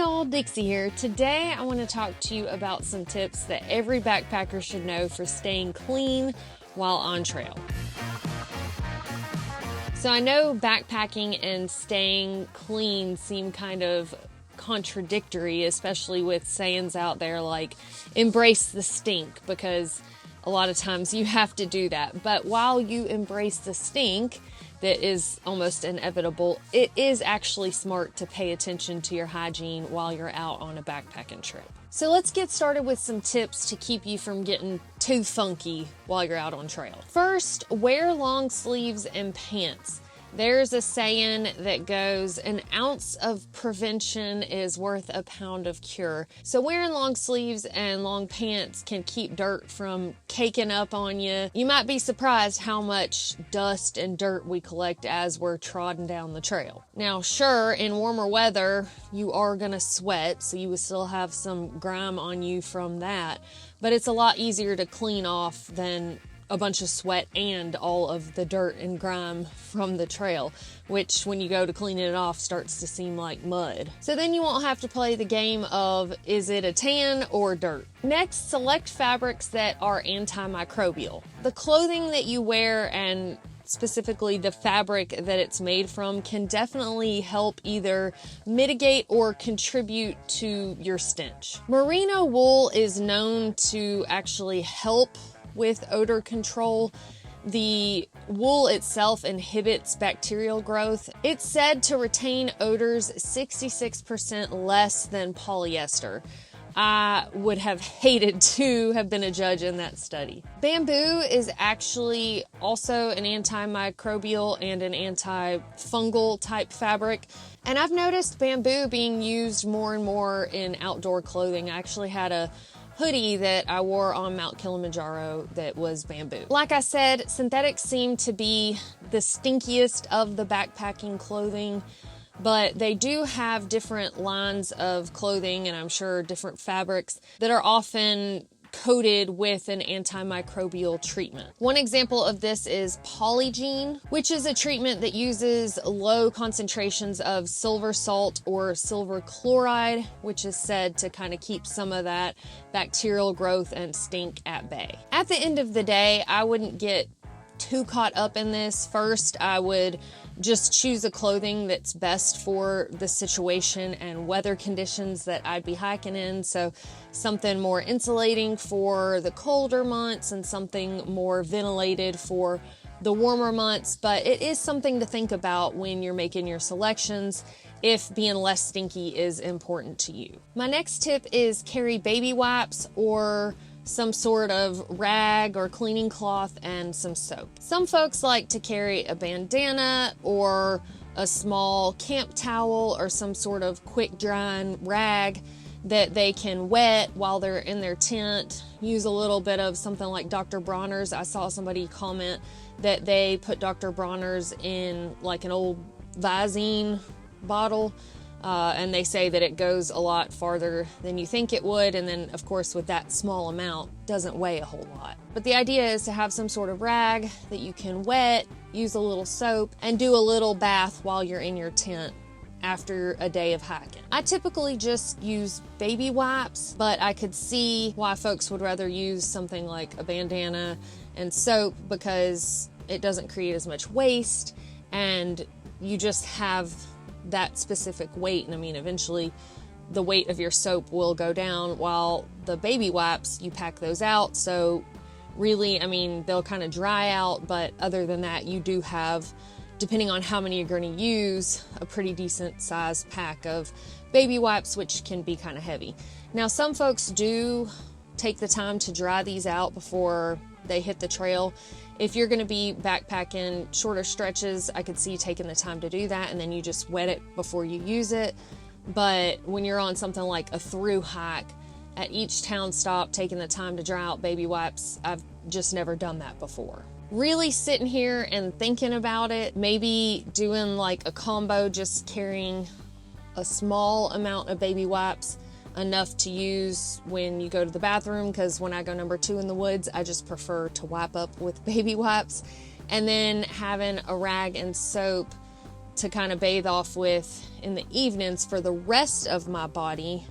y'all, Dixie here. Today I want to talk to you about some tips that every backpacker should know for staying clean while on trail. So I know backpacking and staying clean seem kind of contradictory, especially with sayings out there like embrace the stink, because a lot of times you have to do that. But while you embrace the stink that is almost inevitable, it is actually smart to pay attention to your hygiene while you're out on a backpacking trip. So let's get started with some tips to keep you from getting too funky while you're out on trail. First, wear long sleeves and pants. There's a saying that goes, an ounce of prevention is worth a pound of cure. So wearing long sleeves and long pants can keep dirt from caking up on you. You might be surprised how much dust and dirt we collect as we're trotting down the trail. Now, sure, in warmer weather, you are gonna sweat, so you will still have some grime on you from that, but it's a lot easier to clean off than a bunch of sweat and all of the dirt and grime from the trail, which when you go to clean it off starts to seem like mud. So then you won't have to play the game of is it a tan or dirt. Next, select fabrics that are antimicrobial. The clothing that you wear, and specifically the fabric that it's made from, can definitely help either mitigate or contribute to your stench. Merino wool is known to actually help with odor control. The wool itself inhibits bacterial growth. It's said to retain odors 66% less than polyester. I would have hated to have been a judge in that study. Bamboo is actually also an antimicrobial and an antifungal type fabric. And I've noticed bamboo being used more and more in outdoor clothing. I actually had a hoodie that I wore on Mount Kilimanjaro that was bamboo. Like I said, synthetics seem to be the stinkiest of the backpacking clothing, but they do have different lines of clothing, and I'm sure different fabrics that are often coated with an antimicrobial treatment. One example of this is Polygene, which is a treatment that uses low concentrations of silver salt or silver chloride, which is said to kind of keep some of that bacterial growth and stink at bay. At the end of the day, I wouldn't get too caught up in this. First, I would just choose a clothing that's best for the situation and weather conditions that I'd be hiking in. So something more insulating for the colder months and something more ventilated for the warmer months. But it is something to think about when you're making your selections if being less stinky is important to you. My next tip is carry baby wipes or some sort of rag or cleaning cloth and some soap. Some folks like to carry a bandana or a small camp towel or some sort of quick drying rag that they can wet while they're in their tent. Use a little bit of something like Dr. Bronner's. I saw somebody comment that they put Dr. Bronner's in like an old Visine bottle. And they say that it goes a lot farther than you think it would, and then of course with that small amount doesn't weigh a whole lot. But the idea is to have some sort of rag that you can wet, use a little soap, and do a little bath while you're in your tent after a day of hiking. I typically just use baby wipes, but I could see why folks would rather use something like a bandana and soap because it doesn't create as much waste and you just have that specific weight. And I mean, eventually the weight of your soap will go down, while the baby wipes, you pack those out. So really, I mean, they'll kind of dry out, but other than that, you do have, depending on how many you're going to use, a pretty decent sized pack of baby wipes, which can be kind of heavy. Now, some folks do take the time to dry these out before they hit the trail. If you're going to be backpacking shorter stretches, I could see taking the time to do that, and then you just wet it before you use it. But when you're on something like a through hike, at each town stop, taking the time to dry out baby wipes, I've just never done that before. Really sitting here and thinking about it, maybe doing like a combo, just carrying a small amount of baby wipes, enough to use when you go to the bathroom, because when I go number 2 in the woods, I just prefer to wipe up with baby wipes. And then having a rag and soap to kind of bathe off with in the evenings for the rest of my body,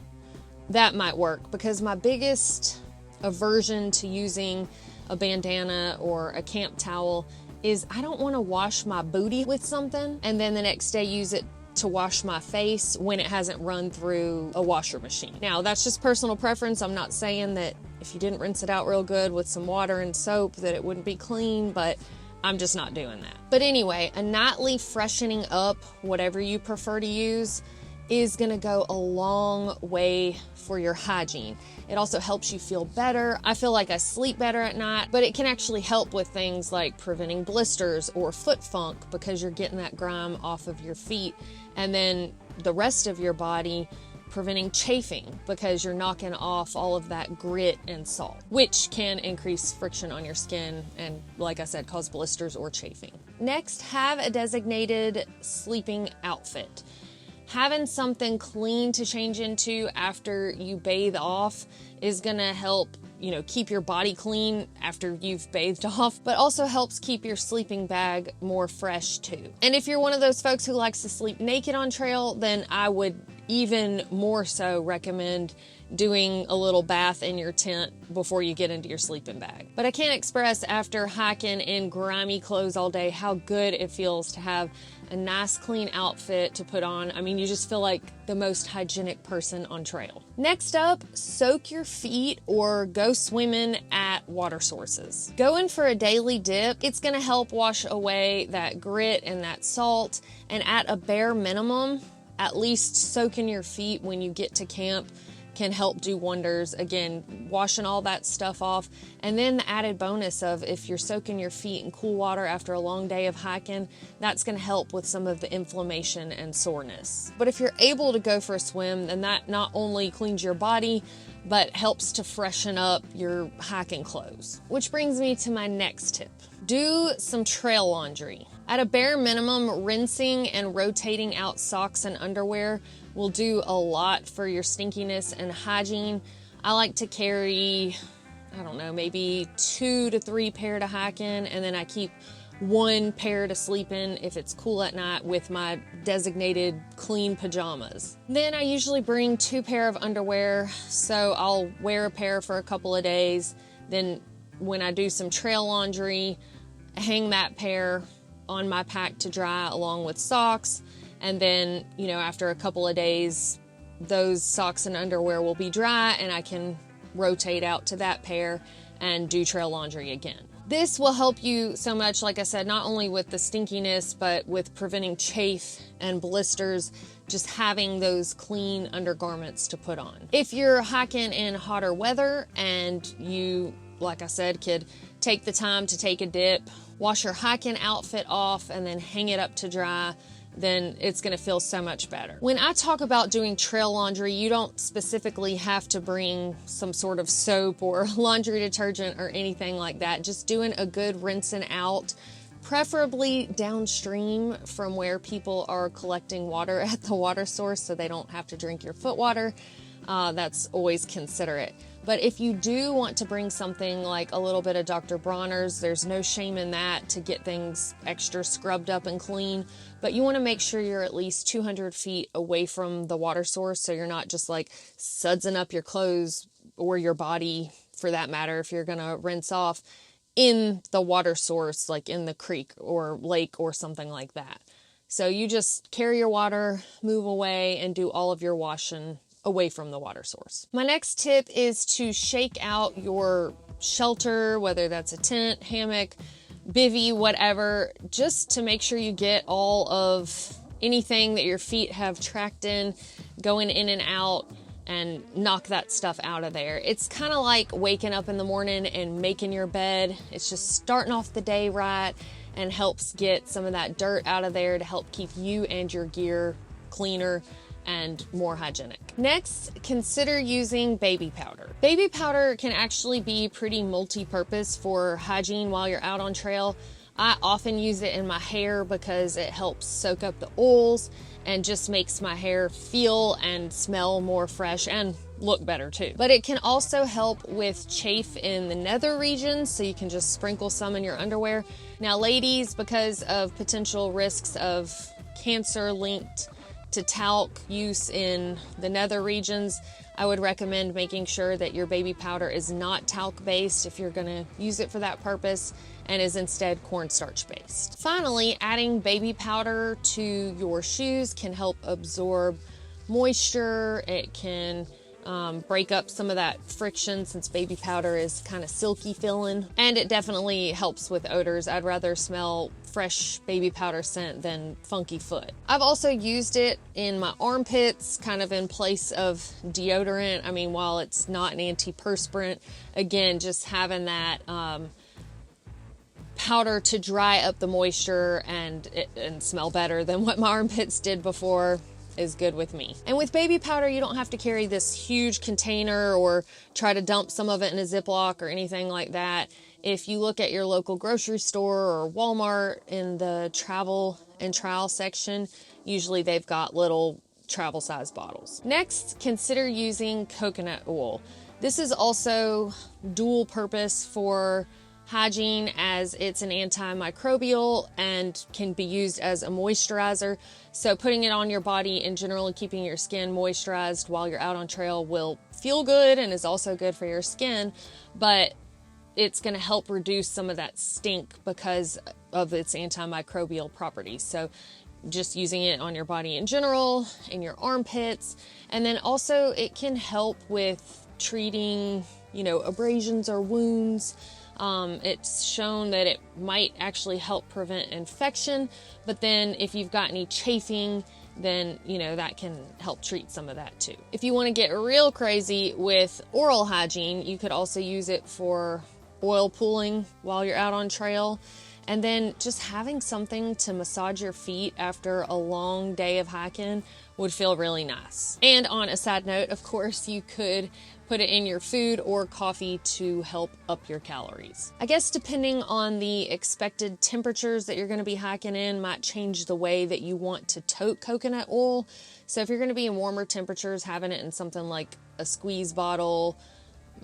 that might work, because my biggest aversion to using a bandana or a camp towel is I don't want to wash my booty with something and then the next day use it to wash my face when it hasn't run through a washer machine. Now, that's just personal preference. I'm not saying that if you didn't rinse it out real good with some water and soap that it wouldn't be clean, but I'm just not doing that. But anyway, a nightly freshening up, whatever you prefer to use, is gonna go a long way for your hygiene. It also helps you feel better. I feel like I sleep better at night, but it can actually help with things like preventing blisters or foot funk, because you're getting that grime off of your feet. And then the rest of your body, preventing chafing, because you're knocking off all of that grit and salt, which can increase friction on your skin and, like I said, cause blisters or chafing. Next, have a designated sleeping outfit. Having something clean to change into after you bathe off is gonna help, keep your body clean after you've bathed off, but also helps keep your sleeping bag more fresh too. And if you're one of those folks who likes to sleep naked on trail, then I would even more so recommend doing a little bath in your tent before you get into your sleeping bag. But I can't express, after hiking in grimy clothes all day, how good it feels to have a nice clean outfit to put on. I mean, you just feel like the most hygienic person on trail. Next up, soak your feet or go swimming at water sources. Going for a daily dip, it's gonna help wash away that grit and that salt, and at a bare minimum, at least soaking your feet when you get to camp can help do wonders. Again, washing all that stuff off. And then the added bonus of, if you're soaking your feet in cool water after a long day of hiking, that's going to help with some of the inflammation and soreness. But if you're able to go for a swim, then that not only cleans your body, but helps to freshen up your hiking clothes. Which brings me to my next tip. Do some trail laundry. At a bare minimum, rinsing and rotating out socks and underwear will do a lot for your stinkiness and hygiene. I like to carry, maybe 2 to 3 pair to hike in, and then I keep 1 pair to sleep in if it's cool at night with my designated clean pajamas. Then I usually bring 2 pair of underwear, so I'll wear a pair for a couple of days. Then when I do some trail laundry, hang that pair on my pack to dry along with socks. And then, after a couple of days, those socks and underwear will be dry and I can rotate out to that pair and do trail laundry again. This will help you so much, like I said, not only with the stinkiness, but with preventing chafe and blisters, just having those clean undergarments to put on. If you're hiking in hotter weather and you, like I said, could take the time to take a dip, wash your hiking outfit off, and then hang it up to dry, then it's going to feel so much better. When I talk about doing trail laundry, you don't specifically have to bring some sort of soap or laundry detergent or anything like that. Just doing a good rinsing out, preferably downstream from where people are collecting water at the water source so they don't have to drink your foot water. That's always considerate. But if you do want to bring something like a little bit of Dr. Bronner's, there's no shame in that to get things extra scrubbed up and clean. But you want to make sure you're at least 200 feet away from the water source, so you're not just like sudsing up your clothes or your body, for that matter, if you're going to rinse off in the water source, like in the creek or lake or something like that. So you just carry your water, move away, and do all of your washing away from the water source. My next tip is to shake out your shelter, whether that's a tent, hammock, bivvy, whatever, just to make sure you get all of anything that your feet have tracked in, going in and out, and knock that stuff out of there. It's kind of like waking up in the morning and making your bed. It's just starting off the day right and helps get some of that dirt out of there to help keep you and your gear cleaner and more hygienic. Next, consider using baby powder. Baby powder can actually be pretty multi-purpose for hygiene while you're out on trail. I often use it in my hair because it helps soak up the oils and just makes my hair feel and smell more fresh and look better too. But it can also help with chafe in the nether region, so you can just sprinkle some in your underwear. Now ladies, because of potential risks of cancer linked to talc use in the nether regions, I would recommend making sure that your baby powder is not talc based if you're gonna use it for that purpose, and is instead cornstarch based. Finally, adding baby powder to your shoes can help absorb moisture. It can break up some of that friction, since baby powder is kind of silky feeling, and it definitely helps with odors. I'd rather smell fresh baby powder scent than funky foot. I've also used it in my armpits, kind of in place of deodorant. I mean, while it's not an antiperspirant, again, just having that powder to dry up the moisture and smell better than what my armpits did before is good with me. And with baby powder, you don't have to carry this huge container or try to dump some of it in a Ziploc or anything like that. If you look at your local grocery store or Walmart in the travel and trial section, usually they've got little travel size bottles. Next, consider using coconut oil. This is also dual purpose for hygiene, as it's an antimicrobial and can be used as a moisturizer. So putting it on your body and generally keeping your skin moisturized while you're out on trail will feel good and is also good for your skin, but it's going to help reduce some of that stink because of its antimicrobial properties. So just using it on your body in general, in your armpits, and then also it can help with treating, abrasions or wounds. It's shown that it might actually help prevent infection, but then if you've got any chafing, then that can help treat some of that too. If you want to get real crazy with oral hygiene, you could also use it for oil pooling while you're out on trail, and then just having something to massage your feet after a long day of hiking would feel really nice. And on a side note, of course, you could put it in your food or coffee to help up your calories. I guess depending on the expected temperatures that you're going to be hiking in might change the way that you want to tote coconut oil. So if you're going to be in warmer temperatures, having it in something like a squeeze bottle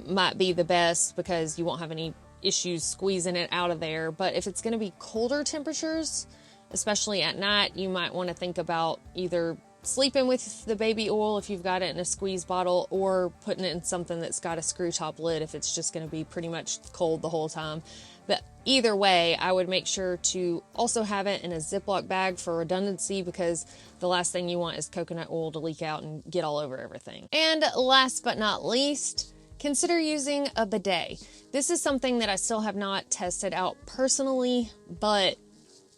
might be the best because you won't have any issues squeezing it out of there. But if it's going to be colder temperatures, especially at night, you might want to think about either sleeping with the baby oil if you've got it in a squeeze bottle, or putting it in something that's got a screw top lid if it's just going to be pretty much cold the whole time. But either way, I would make sure to also have it in a Ziploc bag for redundancy, because the last thing you want is coconut oil to leak out and get all over everything. And last but not least, consider using a bidet. This is something that I still have not tested out personally, but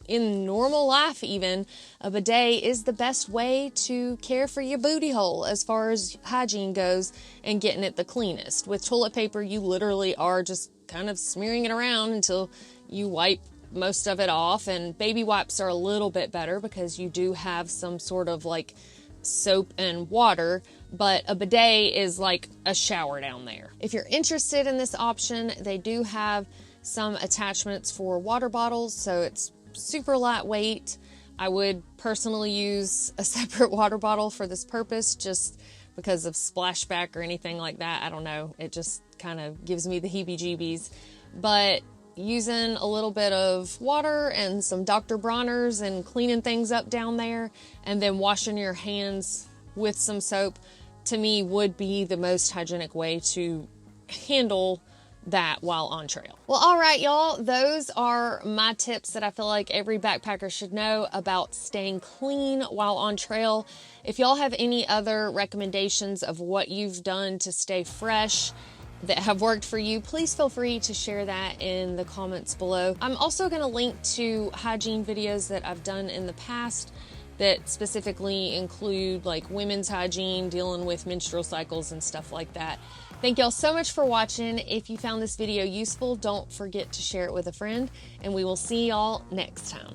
in normal life even, a bidet is the best way to care for your booty hole as far as hygiene goes and getting it the cleanest. With toilet paper, you literally are just kind of smearing it around until you wipe most of it off, and baby wipes are a little bit better because you do have some sort of like soap and water, but a bidet is like a shower down there. If you're interested in this option, they do have some attachments for water bottles, so it's super lightweight. I would personally use a separate water bottle for this purpose, just because of splashback or anything like that. I don't know, it just kind of gives me the heebie-jeebies. But using a little bit of water and some Dr. Bronner's and cleaning things up down there, and then washing your hands with some soap, to me would be the most hygienic way to handle that while on trail. Well, all right, y'all, those are my tips that I feel like every backpacker should know about staying clean while on trail. If y'all have any other recommendations of what you've done to stay fresh that have worked for you, please feel free to share that in the comments below. I'm also going to link to hygiene videos that I've done in the past that specifically include like women's hygiene, dealing with menstrual cycles and stuff like that. Thank y'all so much for watching. If you found this video useful, don't forget to share it with a friend, and we will see y'all next time.